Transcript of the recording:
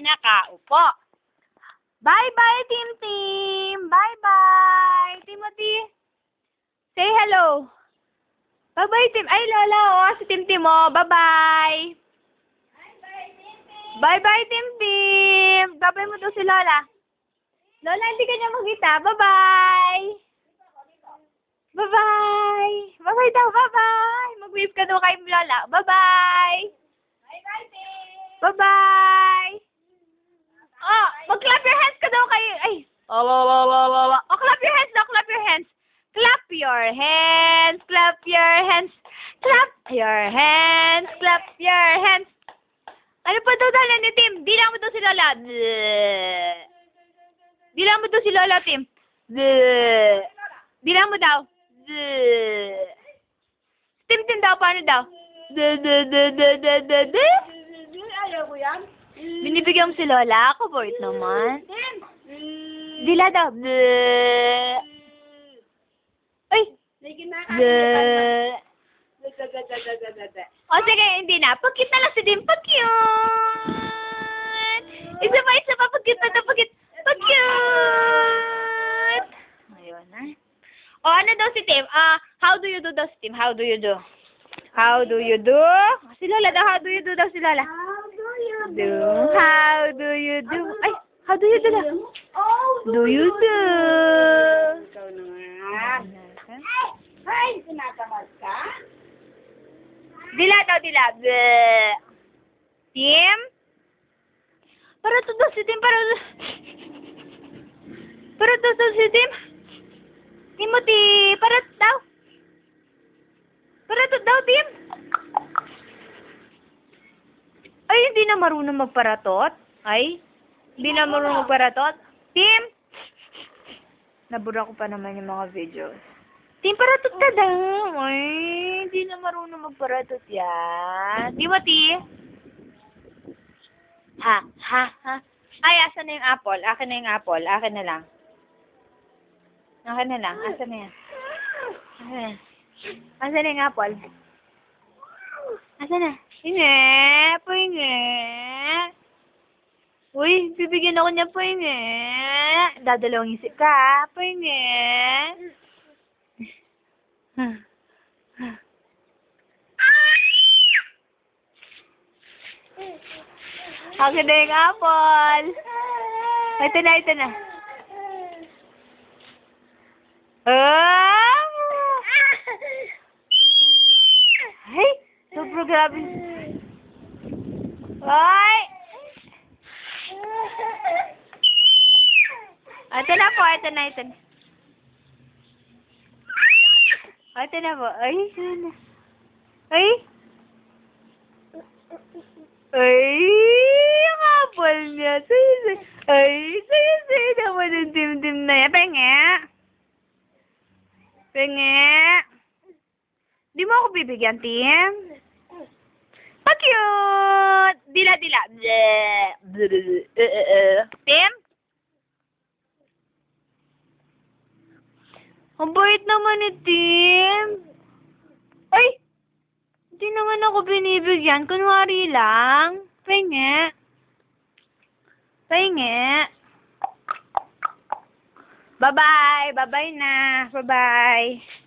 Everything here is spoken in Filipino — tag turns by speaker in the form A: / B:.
A: nakaupo. Bye-bye, Tim Tim! Bye-bye! Timothy, say hello. Bye-bye, Tim. Ay, Lola, oh, si Tim Tim, oh. Bye-bye! Bye-bye, Tim Tim! Bye-bye mo daw si Lola. Lola, hindi ka niya makita. Bye-bye! Bye-bye! Bye-bye daw, bye-bye! Mag-wave ka daw kay Lola. Bye-bye! Bye-bye, Tim! Bye-bye! Oh, mag-clap your hands ka daw kay... Ay! Oh, clap your hands daw, clap your hands! Clap your hands! Clap your hands! Clap your hands! Clap your hands! Ano pa daw dala ni Tim? Bilang mo daw si Lola. Bilang mo daw si Lola, Tim. Bilang mo daw. Tim Tim daw, paano daw?
B: Ayaw ko yan.
A: Binibigyan mo si Lola? Ako, boy, naman. Dila daw. Ay! O, sige, hindi na. Pag-cute na lang si Tim. Pag-cute! Isa pa. Pag-cute na. Pag-cute. Ayun na. O, ano daw si Tim? How do you do daw si Tim? How do you do? How do you do? Si Lola daw, how do you do daw si Lola?
B: How do you
A: Do. How do you do? Ay, how do you do daw? Do you do?
B: Ikaw naman. Ay, tinatamad ka?
A: Dila daw, dila. Tim? Para to daw si Tim, para to daw si Tim. Timothy, para daw. Para to daw, Tim. Ay, hindi na marunong magparatot. Ay, hindi na marunong magparatot. Tim! Nabura ko pa naman yung mga videos. Tim, paratot ka daw. Ay, hindi na marunong magparatot yan. Timothy? Ha? Ay, asan na yung apple? Akin na yung apple. Akin na lang. Akin na lang. Asan na yan? Asan na yung apple? Asan na? Hingi. Puhingi. Uy, bibigyan ako niya puhingi. Dadalawang isip ka. Puhingi. Akin na yung apple. Ito na. Ay, sobrang grabe. Ay! Ito na po, ito na. Ito na po. Ay, sana. Ay! Ang apple niya. Say naman yung Tim na yan. Penge. Di mo ako bibigyan, Tim? Pa-cute! Dila. Tim? Ang bait naman ni Tim. Ay! Hindi naman ako binibigyan. Kunwari lang. Penge. Bye-bye. Bye-bye na. Bye-bye.